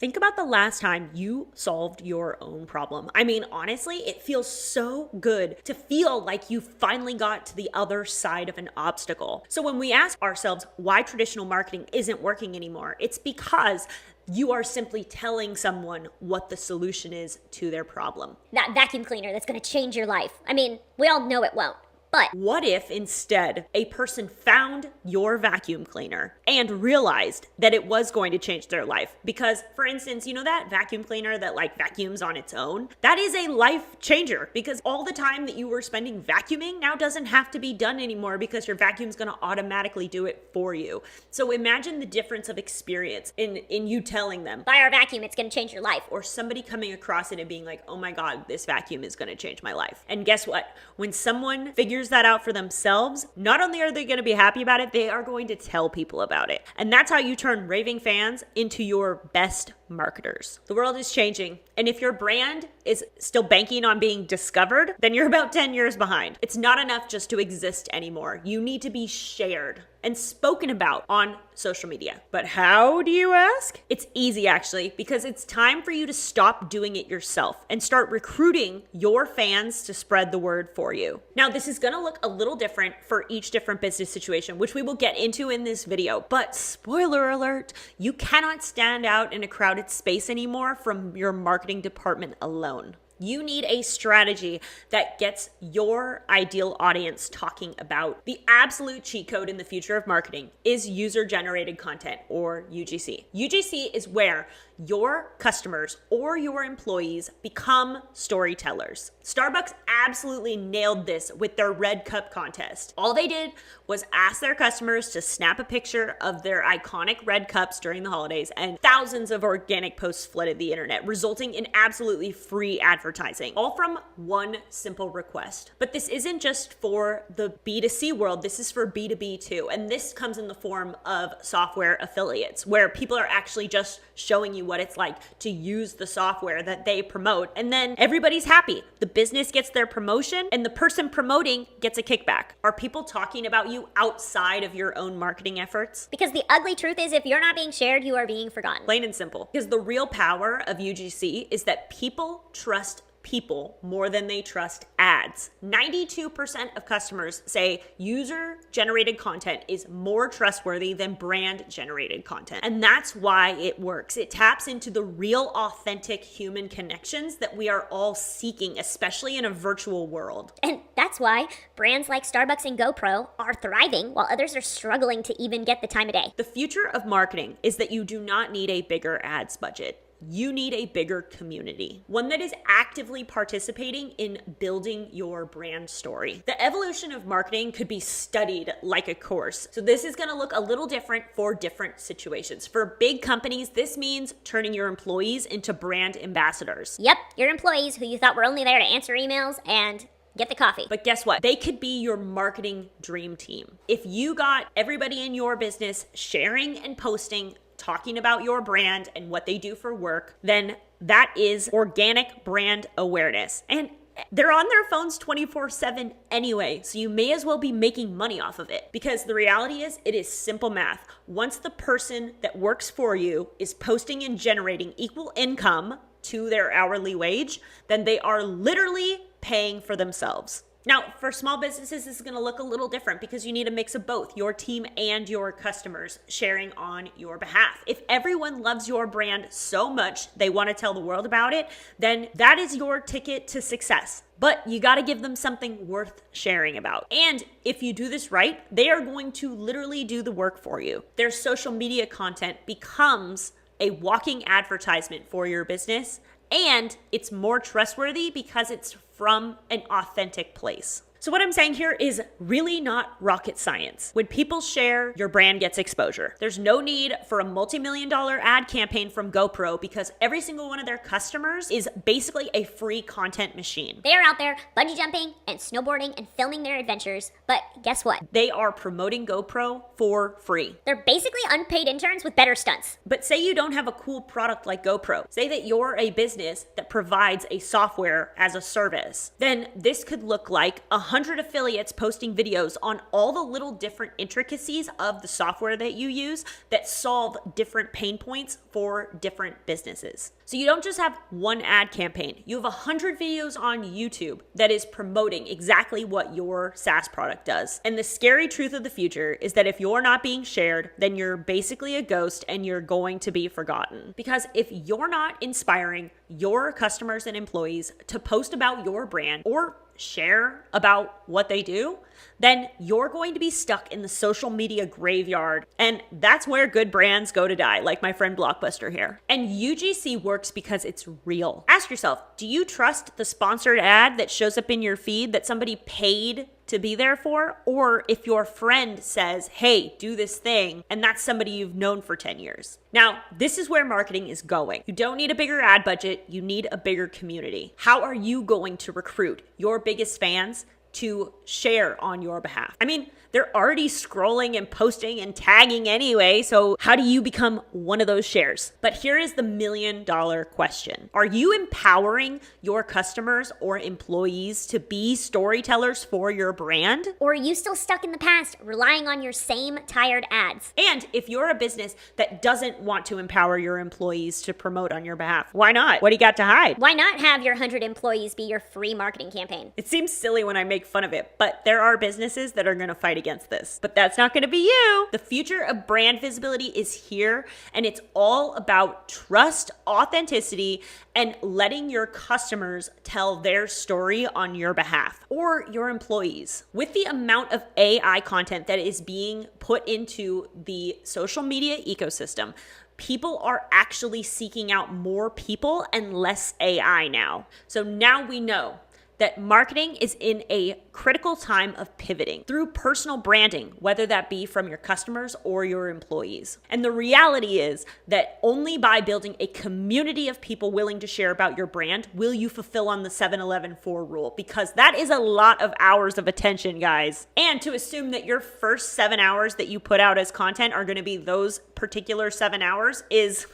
Think about the last time you solved your own problem. I mean, honestly, it feels so good to feel like you finally got to the other side of an obstacle. So when we ask ourselves why traditional marketing isn't working anymore, it's because you are simply telling someone what the solution is to their problem. That vacuum cleaner that's going to change your life. I mean, we all know it won't. But what if instead a person found your vacuum cleaner and realized that it was going to change their life? Because, for instance, you know that vacuum cleaner that vacuums on its own? That is a life changer, because all the time that you were spending vacuuming now doesn't have to be done anymore because your vacuum's going to automatically do it for you. So imagine the difference of experience in you telling them, buy our vacuum, it's going to change your life. Or somebody coming across it and being like, oh my God, this vacuum is going to change my life. And guess what? When someone figures that out for themselves, not only are they going to be happy about it, they are going to tell people about it. And that's how you turn raving fans into your best marketers. The world is changing. And if your brand is still banking on being discovered, then you're about 10 years behind. It's not enough just to exist anymore. You need to be shared and spoken about on social media. But how, do you ask? It's easy, actually, because it's time for you to stop doing it yourself and start recruiting your fans to spread the word for you. Now, this is going to look a little different for each different business situation, which we will get into in this video. But spoiler alert, you cannot stand out in a crowded space anymore from your marketing department alone. You need a strategy that gets your ideal audience talking about. The absolute cheat code in the future of marketing is user-generated content, or UGC. UGC is where your customers or your employees become storytellers. Starbucks absolutely nailed this with their Red Cup contest. All they did was ask their customers to snap a picture of their iconic red cups during the holidays, and thousands of organic posts flooded the internet, resulting in absolutely free advertising, all from one simple request. But this isn't just for the B2C world, this is for B2B too. And this comes in the form of software affiliates, where people are actually just showing you what it's like to use the software that they promote. And then everybody's happy. The business gets their promotion and the person promoting gets a kickback. Are people talking about you outside of your own marketing efforts? Because the ugly truth is, if you're not being shared, you are being forgotten. Plain and simple. Because the real power of UGC is that people trust people more than they trust ads. 92% of customers say user-generated content is more trustworthy than brand-generated content. And that's why it works. It taps into the real, authentic human connections that we are all seeking, especially in a virtual world. And that's why brands like Starbucks and GoPro are thriving while others are struggling to even get the time of day. The future of marketing is that you do not need a bigger ads budget. You need a bigger community, one that is actively participating in building your brand story. The evolution of marketing could be studied like a course. So this is going to look a little different for different situations. For big companies, this means turning your employees into brand ambassadors. Yep, your employees who you thought were only there to answer emails and get the coffee. But guess what? They could be your marketing dream team. If you got everybody in your business sharing and posting, talking about your brand and what they do for work, then that is organic brand awareness. And they're on their phones 24/7 anyway, so you may as well be making money off of it. Because the reality is, it is simple math. Once the person that works for you is posting and generating equal income to their hourly wage, then they are literally paying for themselves. Now, for small businesses, this is going to look a little different because you need a mix of both, your team and your customers sharing on your behalf. If everyone loves your brand so much they want to tell the world about it, then that is your ticket to success. But you got to give them something worth sharing about. And if you do this right, they are going to literally do the work for you. Their social media content becomes a walking advertisement for your business, and it's more trustworthy because it's from an authentic place. So what I'm saying here is really not rocket science. When people share, your brand gets exposure. There's no need for a multi-million-dollar ad campaign from GoPro because every single one of their customers is basically a free content machine. They are out there bungee jumping and snowboarding and filming their adventures, but guess what? They are promoting GoPro for free. They're basically unpaid interns with better stunts. But say you don't have a cool product like GoPro. Say that you're a business that provides a software as a service. Then this could look like 100 affiliates posting videos on all the little different intricacies of the software that you use that solve different pain points for different businesses. So you don't just have one ad campaign. You have 100 videos on YouTube that is promoting exactly what your SaaS product does. And the scary truth of the future is that if you're not being shared, then you're basically a ghost and you're going to be forgotten. Because if you're not inspiring your customers and employees to post about your brand or share about what they do, then you're going to be stuck in the social media graveyard. And that's where good brands go to die, like my friend Blockbuster here. And UGC works because it's real. Ask yourself, do you trust the sponsored ad that shows up in your feed that somebody paid to be there for? Or if your friend says, hey, do this thing, and that's somebody you've known for 10 years. Now, this is where marketing is going. You don't need a bigger ad budget, you need a bigger community. How are you going to recruit your biggest fans to share on your behalf? I mean, they're already scrolling and posting and tagging anyway, so how do you become one of those shares? But here is the $1 million question. Are you empowering your customers or employees to be storytellers for your brand? Or are you still stuck in the past, relying on your same tired ads? And if you're a business that doesn't want to empower your employees to promote on your behalf, why not? What do you got to hide? Why not have your 100 employees be your free marketing campaign? It seems silly when I make fun of it, but there are businesses that are going to fight against this. But that's not going to be you. The future of brand visibility is here, and it's all about trust, authenticity, and letting your customers tell their story on your behalf or your employees. With the amount of AI content that is being put into the social media ecosystem, people are actually seeking out more people and less AI now. So now we know that marketing is in a critical time of pivoting through personal branding, whether that be from your customers or your employees. And the reality is that only by building a community of people willing to share about your brand will you fulfill on the 7-11-4 rule, because that is a lot of hours of attention, guys. And to assume that your first 7 hours that you put out as content are going to be those particular 7 hours is,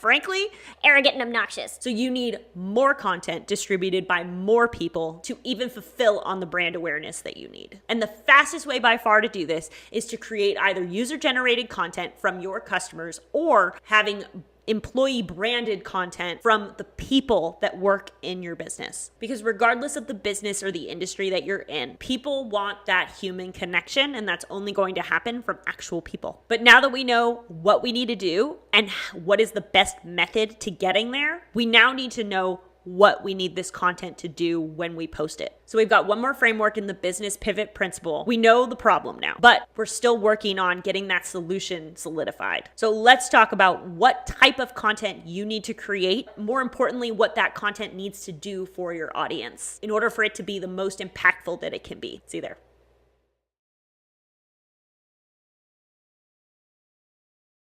frankly, arrogant and obnoxious. So you need more content distributed by more people to even fulfill on the brand awareness that you need. And the fastest way by far to do this is to create either user-generated content from your customers or having employee branded content from the people that work in your business. Because regardless of the business or the industry that you're in, people want that human connection, and that's only going to happen from actual people. But now that we know what we need to do and what is the best method to getting there, we now need to know what we need this content to do when we post it. So we've got one more framework in the business pivot principle. We know the problem now, but we're still working on getting that solution solidified. So let's talk about what type of content you need to create. More importantly, what that content needs to do for your audience in order for it to be the most impactful that it can be. See you there.